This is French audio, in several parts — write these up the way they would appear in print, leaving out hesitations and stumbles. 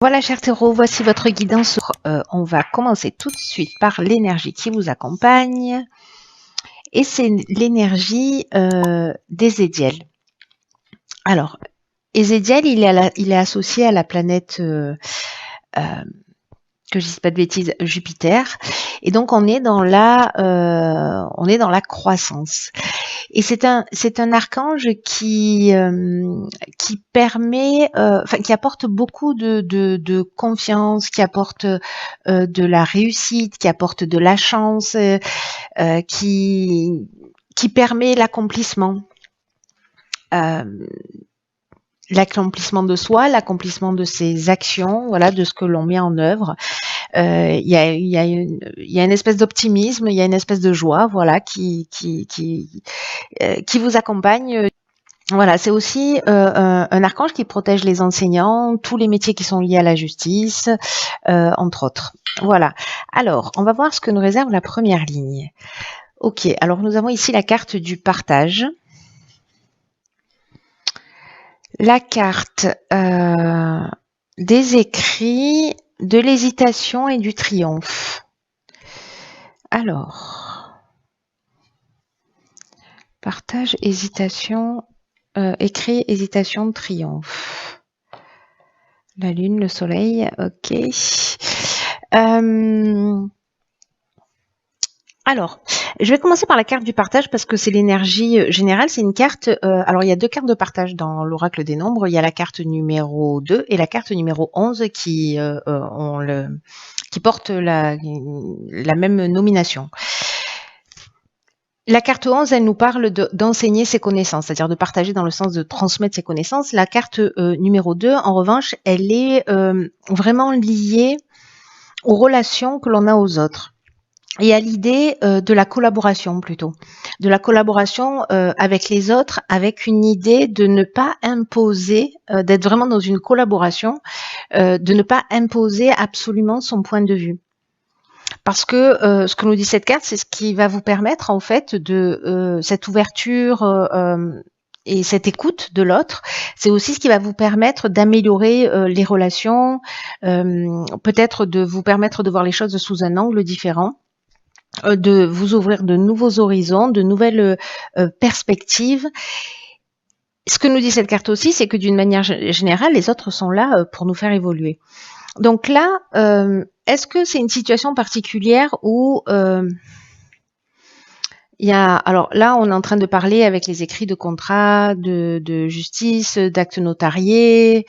Voilà, chers taureaux, voici votre guidance. On va commencer tout de suite par l'énergie qui vous accompagne. Et c'est l'énergie d'Ézéchiel. Alors, Ézéchiel, il est associé à la planète, que je dise pas de bêtises, Jupiter. Et donc, on est dans la croissance. Et c'est un archange qui permet, qui apporte beaucoup de confiance, qui apporte de la réussite, qui apporte de la chance, qui permet l'accomplissement. L'accomplissement de soi, l'accomplissement de ses actions, voilà, de ce que l'on met en œuvre. Il y a une espèce d'optimisme, il y a une espèce de joie, voilà, qui vous accompagne. Voilà, c'est aussi un archange qui protège les enseignants, tous les métiers qui sont liés à la justice, entre autres. Voilà. Alors, on va voir ce que nous réserve la première ligne. Ok, alors nous avons ici la carte du partage. La carte des écrits, de l'hésitation et du triomphe. Alors, partage, hésitation, écrit, hésitation, triomphe. La lune, le soleil, ok. Alors, je vais commencer par la carte du partage parce que c'est l'énergie générale. C'est une carte. Alors, il y a deux cartes de partage dans l'oracle des nombres. Il y a la carte numéro 2 et la carte numéro 11 qui portent la même nomination. La carte 11, elle nous parle d'enseigner ses connaissances, c'est-à-dire de partager dans le sens de transmettre ses connaissances. La carte numéro 2, en revanche, elle est vraiment liée aux relations que l'on a aux autres. Et à l'idée de la collaboration plutôt, de la collaboration avec les autres, avec une idée de ne pas imposer, d'être vraiment dans une collaboration, de ne pas imposer absolument son point de vue. Parce que ce que nous dit cette carte, c'est ce qui va vous permettre en fait de cette ouverture et cette écoute de l'autre, c'est aussi ce qui va vous permettre d'améliorer les relations, peut-être de vous permettre de voir les choses sous un angle différent, de vous ouvrir de nouveaux horizons, de nouvelles perspectives. Ce que nous dit cette carte aussi, c'est que d'une manière générale, les autres sont là pour nous faire évoluer. Donc là, est-ce que c'est une situation particulière où il y a, alors là, on est en train de parler avec les écrits de contrats, de justice, d'actes notariés,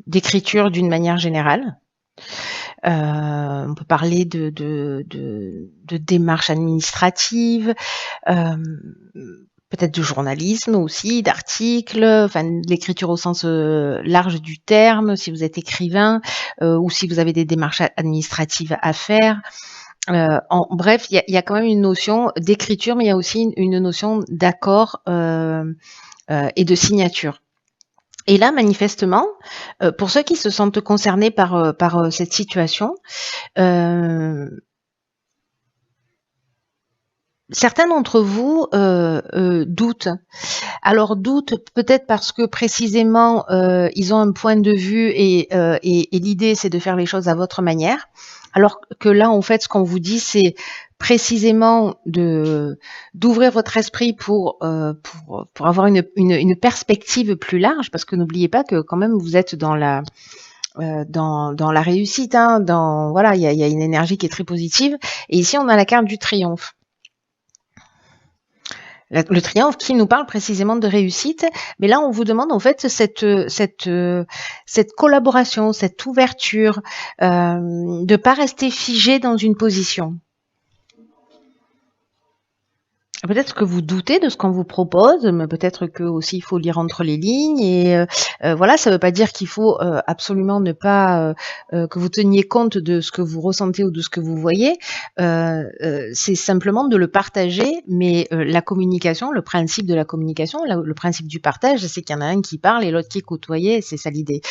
d'écriture d'une manière générale. On peut parler de démarches administratives, peut-être de journalisme aussi, d'articles, enfin de l'écriture au sens large du terme, si vous êtes écrivain ou si vous avez des démarches administratives à faire. Bref, il y a quand même une notion d'écriture, mais il y a aussi une notion d'accord et de signature. Et là, manifestement, pour ceux qui se sentent concernés par cette situation, certains d'entre vous doutent. Alors doutent peut-être parce que précisément ils ont un point de vue et l'idée c'est de faire les choses à votre manière. Alors que là, en fait, ce qu'on vous dit, c'est précisément d'ouvrir votre esprit pour avoir une perspective plus large, parce que n'oubliez pas que quand même vous êtes dans la réussite, hein, voilà, il y a une énergie qui est très positive. Et ici, on a la carte du triomphe. Le triomphe qui nous parle précisément de réussite, mais là on vous demande en fait cette collaboration, cette ouverture, de pas rester figé dans une position. Peut-être que vous doutez de ce qu'on vous propose, mais peut-être que aussi il faut lire entre les lignes et voilà, ça ne veut pas dire qu'il faut absolument ne pas que vous teniez compte de ce que vous ressentez ou de ce que vous voyez. C'est simplement de le partager, mais la communication, le principe de la communication, le principe du partage, c'est qu'il y en a un qui parle et l'autre qui écoute. Vous voyez, c'est ça l'idée.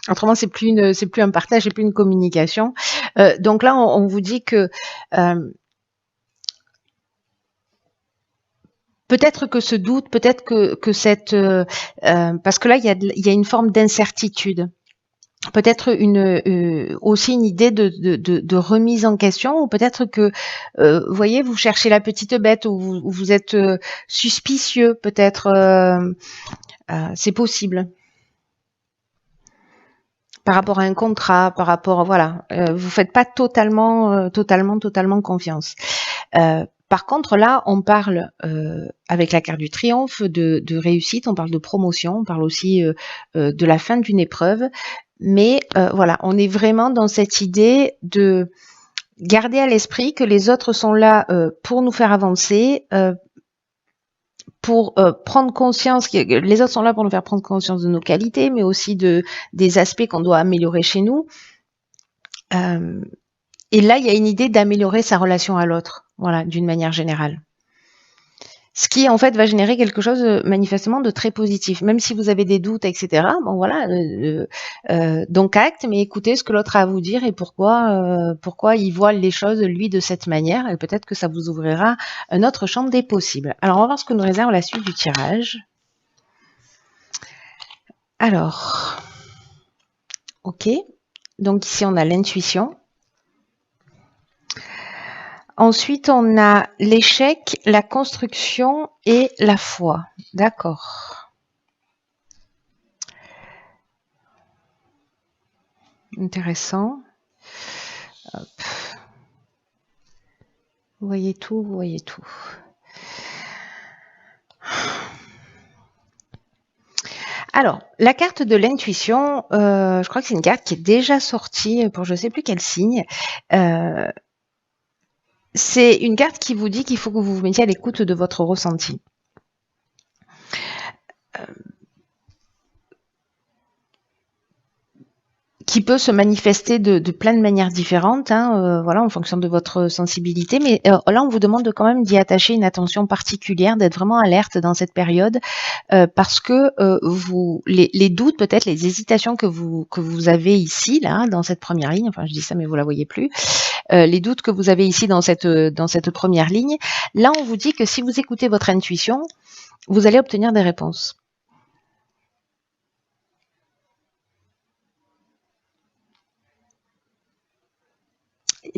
Autrement, c'est plus un partage, c'est plus une communication. Donc là, on vous dit que peut-être que ce doute, peut-être que cette... parce que là, il y a une forme d'incertitude. Peut-être aussi une idée de remise en question, ou peut-être que, vous voyez, vous cherchez la petite bête, ou vous êtes suspicieux, peut-être, c'est possible. Par rapport à un contrat, par rapport, voilà, vous faites pas totalement confiance. Par contre, là, on parle, avec la carte du triomphe, de réussite, on parle de promotion, on parle aussi de la fin d'une épreuve. Mais voilà, on est vraiment dans cette idée de garder à l'esprit que les autres sont là pour nous faire avancer, pour prendre conscience, les autres sont là pour nous faire prendre conscience de nos qualités, mais aussi des aspects qu'on doit améliorer chez nous. Et là, il y a une idée d'améliorer sa relation à l'autre, voilà, d'une manière générale. Ce qui, en fait, va générer quelque chose manifestement de très positif. Même si vous avez des doutes, etc., bon voilà, donc acte, mais écoutez ce que l'autre a à vous dire et pourquoi il voit les choses, lui, de cette manière, et peut-être que ça vous ouvrira un autre champ des possibles. Alors, on va voir ce que nous réserve la suite du tirage. Alors, ok, donc ici, on a l'intuition. Ensuite, on a l'échec, la construction et la foi. D'accord. Intéressant. Hop. Vous voyez tout, vous voyez tout. Alors, la carte de l'intuition, je crois que c'est une carte qui est déjà sortie pour je ne sais plus quel signe. C'est une carte qui vous dit qu'il faut que vous vous mettiez à l'écoute de votre ressenti. Qui peut se manifester de plein de manières différentes, hein, voilà, en fonction de votre sensibilité. Mais là, on vous demande quand même d'y attacher une attention particulière, d'être vraiment alerte dans cette période, parce que les doutes, peut-être les hésitations que vous avez ici, là, dans cette première ligne. Enfin, je dis ça, mais vous la voyez plus. Les doutes que vous avez ici dans cette première ligne. Là, on vous dit que si vous écoutez votre intuition, vous allez obtenir des réponses.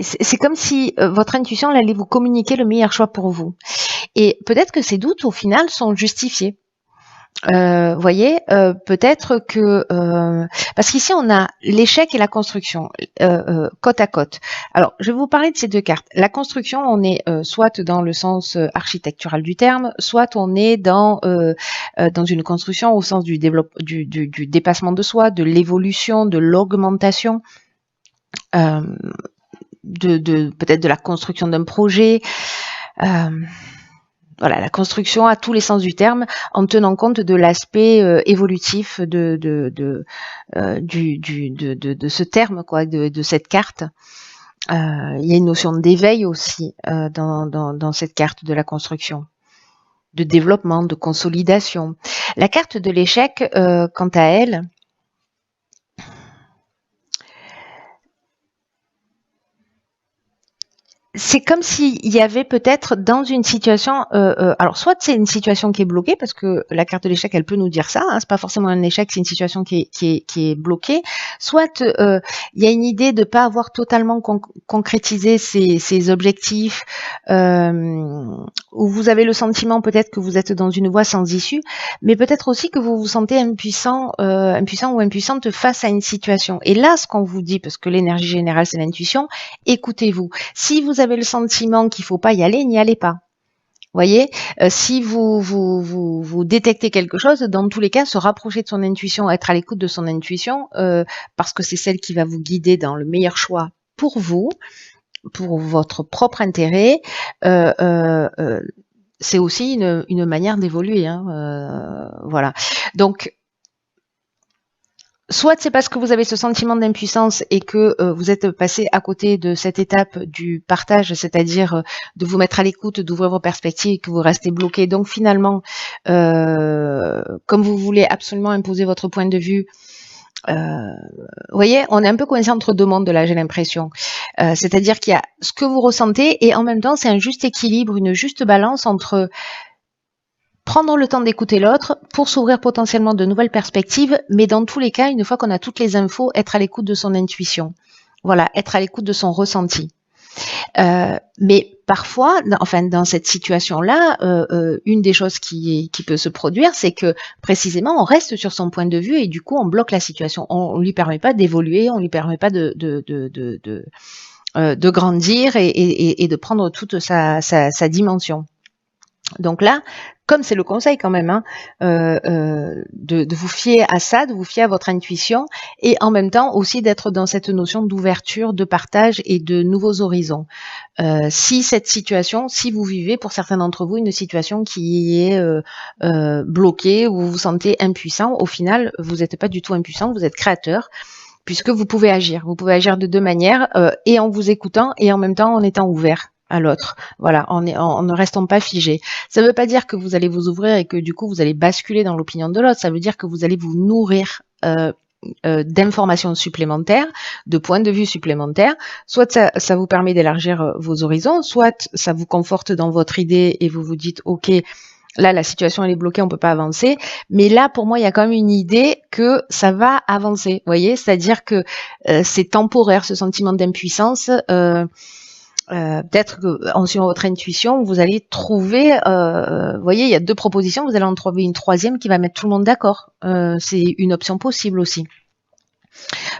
C'est comme si votre intuition allait vous communiquer le meilleur choix pour vous. Et peut-être que ces doutes, au final, sont justifiés. Voyez, peut-être que parce qu'ici on a l'échec et la construction côte à côte. Alors, je vais vous parler de ces deux cartes. La construction, on est soit dans le sens architectural du terme, soit on est dans une construction au sens du dépassement de soi, de l'évolution, de l'augmentation. Peut-être de la construction d'un projet, voilà, la construction à tous les sens du terme, en tenant compte de l'aspect évolutif de ce terme, quoi, de cette carte. Il y a une notion d'éveil aussi dans cette carte de la construction, de développement, de consolidation. La carte de l'échec, quant à elle, c'est comme s'il y avait peut-être dans une situation, alors soit c'est une situation qui est bloquée, parce que la carte de l'échec, elle peut nous dire ça, hein, c'est pas forcément un échec, c'est une situation qui est bloquée, soit il y a une idée de pas avoir totalement concrétisé ses objectifs, où vous avez le sentiment peut-être que vous êtes dans une voie sans issue, mais peut-être aussi que vous vous sentez impuissant ou impuissante face à une situation. Et là, ce qu'on vous dit, parce que l'énergie générale, c'est l'intuition, écoutez-vous. Si vous avez le sentiment qu'il faut pas y aller, n'y allez pas. Voyez, si vous détectez quelque chose, dans tous les cas, se rapprocher de son intuition, être à l'écoute de son intuition, parce que c'est celle qui va vous guider dans le meilleur choix pour vous, pour votre propre intérêt. C'est aussi une manière d'évoluer, hein, voilà. Donc, soit c'est parce que vous avez ce sentiment d'impuissance et que vous êtes passé à côté de cette étape du partage, c'est-à-dire de vous mettre à l'écoute, d'ouvrir vos perspectives et que vous restez bloqué. Donc finalement, comme vous voulez absolument imposer votre point de vue, vous voyez, on est un peu coincé entre deux mondes là, j'ai l'impression. C'est-à-dire qu'il y a ce que vous ressentez et en même temps, c'est un juste équilibre, une juste balance entre prendre le temps d'écouter l'autre pour s'ouvrir potentiellement de nouvelles perspectives, mais dans tous les cas, une fois qu'on a toutes les infos, être à l'écoute de son intuition. Voilà, être à l'écoute de son ressenti. Mais parfois, dans cette situation-là, une des choses qui peut se produire, c'est que précisément on reste sur son point de vue et du coup on bloque la situation. On lui permet pas d'évoluer, on lui permet pas de grandir et de prendre toute sa dimension. Donc là, comme c'est le conseil quand même, de vous fier à ça, de vous fier à votre intuition et en même temps aussi d'être dans cette notion d'ouverture, de partage et de nouveaux horizons. Si cette situation, si vous vivez pour certains d'entre vous une situation qui est bloquée ou vous vous sentez impuissant, au final, vous n'êtes pas du tout impuissant, vous êtes créateur puisque vous pouvez agir. Vous pouvez agir de deux manières et en vous écoutant et en même temps en étant ouvert à l'autre. Voilà, en ne restant pas figé. Ça ne veut pas dire que vous allez vous ouvrir et que du coup vous allez basculer dans l'opinion de l'autre. Ça veut dire que vous allez vous nourrir d'informations supplémentaires, de points de vue supplémentaires. Soit ça vous permet d'élargir vos horizons, soit ça vous conforte dans votre idée et vous vous dites ok, là la situation elle est bloquée, on peut pas avancer. Mais là pour moi il y a quand même une idée que ça va avancer. Vous voyez, c'est-à-dire que c'est temporaire ce sentiment d'impuissance. Peut-être que en suivant votre intuition, vous allez trouver, vous voyez, il y a deux propositions, vous allez en trouver une troisième qui va mettre tout le monde d'accord. C'est une option possible aussi.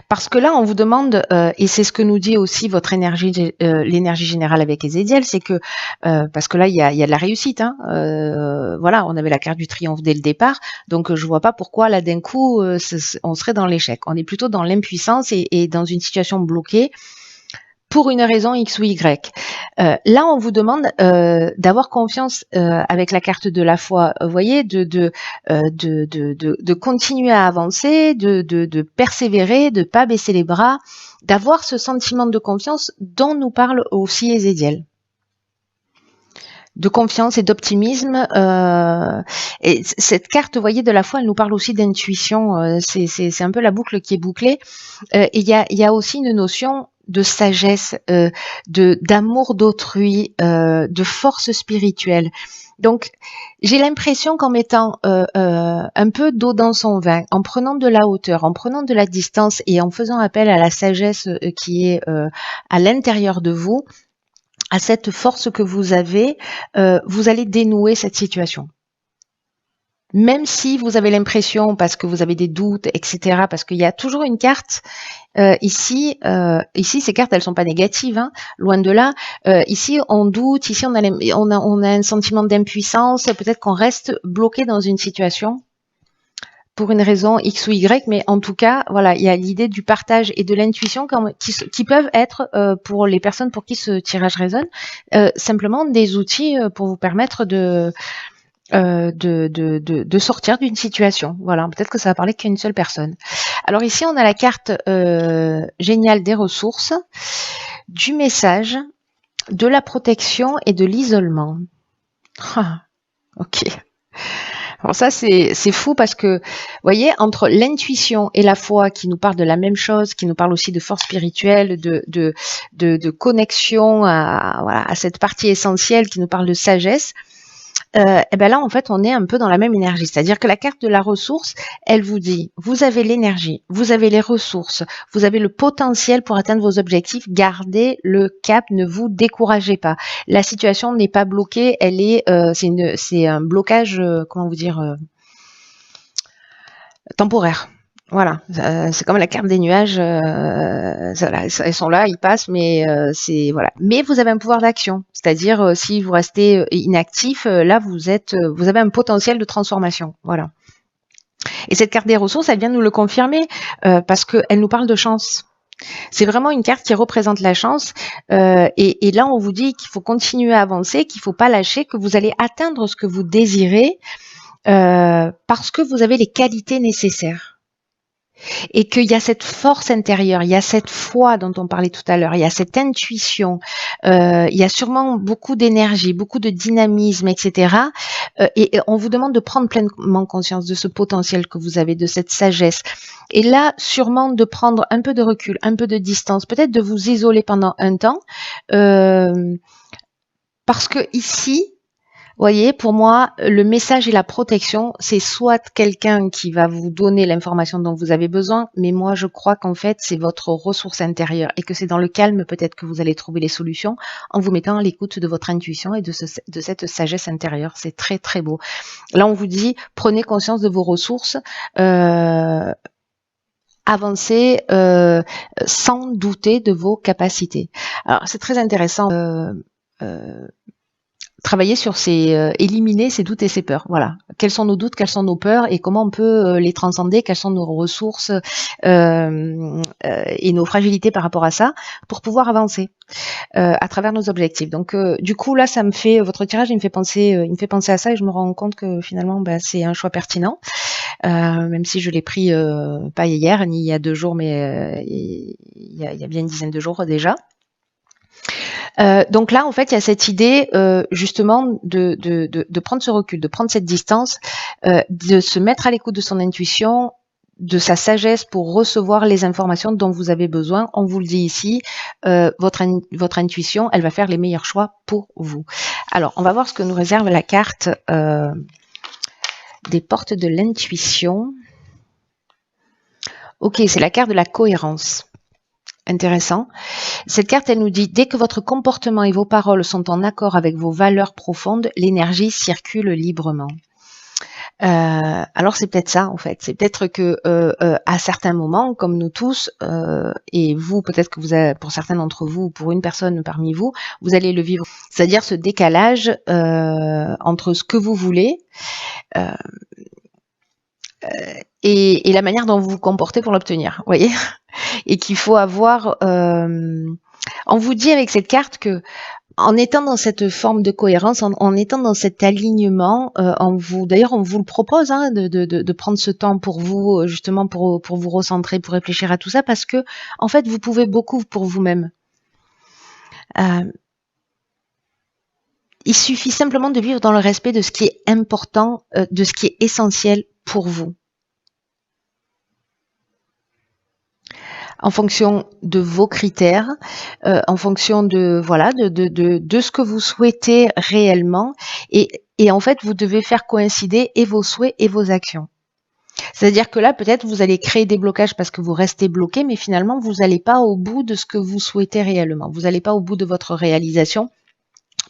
Parce que là, on vous demande, et c'est ce que nous dit aussi votre énergie, l'énergie générale avec Ezzédiel, c'est que, parce que là, il y a de la réussite. Voilà, on avait la carte du triomphe dès le départ, donc je vois pas pourquoi là d'un coup, on serait dans l'échec. On est plutôt dans l'impuissance et dans une situation bloquée. Pour une raison X ou Y. Là, on vous demande d'avoir confiance avec la carte de la foi. Vous voyez, de continuer à avancer, de persévérer, de pas baisser les bras, d'avoir ce sentiment de confiance dont nous parle aussi Ezzédiel. De confiance et d'optimisme. Et cette carte, vous voyez, de la foi, elle nous parle aussi d'intuition. C'est un peu la boucle qui est bouclée. Et il y a aussi une notion de sagesse, d'amour d'autrui, de force spirituelle. Donc, j'ai l'impression qu'en mettant un peu d'eau dans son vin, en prenant de la hauteur, en prenant de la distance et en faisant appel à la sagesse qui est à l'intérieur de vous, à cette force que vous avez, vous allez dénouer cette situation. Même si vous avez l'impression, parce que vous avez des doutes, etc., parce qu'il y a toujours une carte ici, ces cartes, elles sont pas négatives, loin de là. Ici, on doute, ici, on a un sentiment d'impuissance, peut-être qu'on reste bloqué dans une situation pour une raison X ou Y, mais en tout cas, voilà, il y a l'idée du partage et de l'intuition qui peuvent être, pour les personnes pour qui ce tirage résonne, simplement des outils pour vous permettre de sortir d'une situation. Voilà, peut-être que ça va parler qu'à une seule personne. Alors ici, on a la carte géniale des ressources, du message, de la protection et de l'isolement. Ah, ok. Alors ça, c'est fou parce que, vous voyez, entre l'intuition et la foi qui nous parle de la même chose, qui nous parle aussi de force spirituelle, de connexion à cette partie essentielle qui nous parle de sagesse, et ben là, en fait, on est un peu dans la même énergie. C'est-à-dire que la carte de la ressource, elle vous dit, vous avez l'énergie, vous avez les ressources, vous avez le potentiel pour atteindre vos objectifs, gardez le cap, ne vous découragez pas. La situation n'est pas bloquée, elle est, c'est un blocage, comment vous dire, temporaire. Voilà, c'est comme la carte des nuages, elles sont là, ils passent, mais c'est voilà. Mais vous avez un pouvoir d'action, c'est-à-dire si vous restez inactif, là vous avez un potentiel de transformation, voilà. Et cette carte des ressources, elle vient nous le confirmer parce qu'elle nous parle de chance. C'est vraiment une carte qui représente la chance et là on vous dit qu'il faut continuer à avancer, qu'il faut pas lâcher, que vous allez atteindre ce que vous désirez parce que vous avez les qualités nécessaires. Et qu'il y a cette force intérieure, il y a cette foi dont on parlait tout à l'heure, il y a cette intuition, il y a sûrement beaucoup d'énergie, beaucoup de dynamisme, etc. Et on vous demande de prendre pleinement conscience de ce potentiel que vous avez, de cette sagesse. Et là, sûrement de prendre un peu de recul, un peu de distance, peut-être de vous isoler pendant un temps, parce que ici, Voyez, pour moi, le message et la protection, c'est soit quelqu'un qui va vous donner l'information dont vous avez besoin, mais moi, je crois qu'en fait, c'est votre ressource intérieure et que c'est dans le calme peut-être que vous allez trouver les solutions en vous mettant à l'écoute de votre intuition et de cette sagesse intérieure. C'est très, très beau. Là, on vous dit, prenez conscience de vos ressources, avancez sans douter de vos capacités. Alors, c'est très intéressant. Travailler sur éliminer ses doutes et ses peurs. Voilà. Quels sont nos doutes, quelles sont nos peurs et comment on peut les transcender, quelles sont nos ressources et nos fragilités par rapport à ça pour pouvoir avancer à travers nos objectifs. Donc du coup là, ça me fait votre tirage, il me fait penser à ça et je me rends compte que finalement c'est un choix pertinent, même si je l'ai pris pas hier ni il y a 2 jours, mais il y a bien une dizaine de jours déjà. Donc là, en fait, il y a cette idée justement de prendre ce recul, de prendre cette distance, de se mettre à l'écoute de son intuition, de sa sagesse pour recevoir les informations dont vous avez besoin. On vous le dit ici, votre intuition, elle va faire les meilleurs choix pour vous. Alors, on va voir ce que nous réserve la carte des portes de l'intuition. Ok, c'est la carte de la cohérence. Intéressant. Cette carte, elle nous dit, dès que votre comportement et vos paroles sont en accord avec vos valeurs profondes, l'énergie circule librement. Alors c'est peut-être ça en fait, c'est peut-être que à certains moments, comme nous tous, et vous peut-être que vous avez, pour certains d'entre vous, pour une personne parmi vous, vous allez le vivre, c'est-à-dire ce décalage entre ce que vous voulez et la manière dont vous vous comportez pour l'obtenir, voyez, et qu'il faut avoir. On vous dit avec cette carte que en étant dans cette forme de cohérence, en étant dans cet alignement, d'ailleurs on vous le propose de prendre ce temps pour vous, justement pour vous recentrer, pour réfléchir à tout ça, parce que en fait vous pouvez beaucoup pour vous-même. Il suffit simplement de vivre dans le respect de ce qui est important, de ce qui est essentiel pour vous. En fonction de vos critères, en fonction de voilà de ce que vous souhaitez réellement, et en fait vous devez faire coïncider et vos souhaits et vos actions. C'est-à-dire que là peut-être vous allez créer des blocages parce que vous restez bloqué, mais finalement vous n'allez pas au bout de ce que vous souhaitez réellement. Vous n'allez pas au bout de votre réalisation,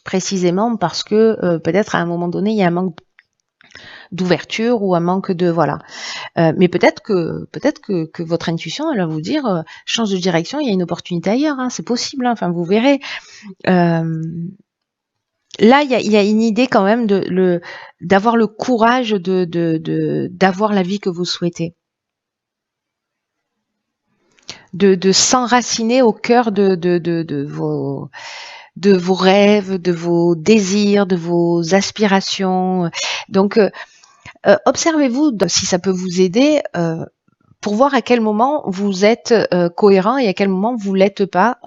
précisément parce que peut-être à un moment donné il y a un manque d'ouverture ou un manque de voilà. Mais peut-être que votre intuition elle va vous dire change de direction, il y a une opportunité ailleurs, hein, c'est possible, hein, enfin vous verrez. Là il y a une idée quand même d'avoir le courage d'avoir la vie que vous souhaitez. De s'enraciner au cœur de vos rêves, de vos désirs, de vos aspirations. Donc observez-vous si ça peut vous aider pour voir à quel moment vous êtes cohérent et à quel moment vous l'êtes pas,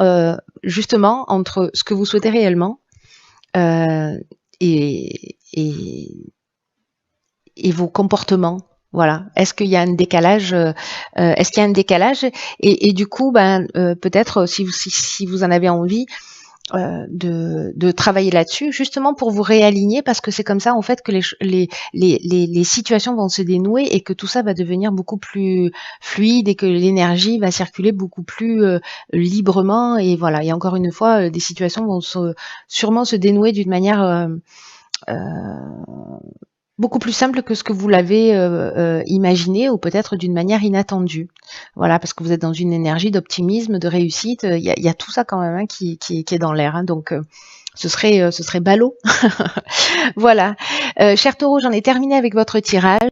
justement entre ce que vous souhaitez réellement et vos comportements. Voilà. Est-ce qu'il y a un décalage Est-ce qu'il y a un décalage et du coup, peut-être si vous en avez envie, de travailler là-dessus, justement pour vous réaligner, parce que c'est comme ça en fait que les situations vont se dénouer et que tout ça va devenir beaucoup plus fluide et que l'énergie va circuler beaucoup plus librement. Et voilà, et encore une fois, des situations vont sûrement se dénouer d'une manière beaucoup plus simple que ce que vous l'avez imaginé, ou peut-être d'une manière inattendue. Voilà, parce que vous êtes dans une énergie d'optimisme, de réussite. Il y a tout ça quand même qui est dans l'air. Hein, donc ce serait ballot. Voilà. Cher Taureau, j'en ai terminé avec votre tirage.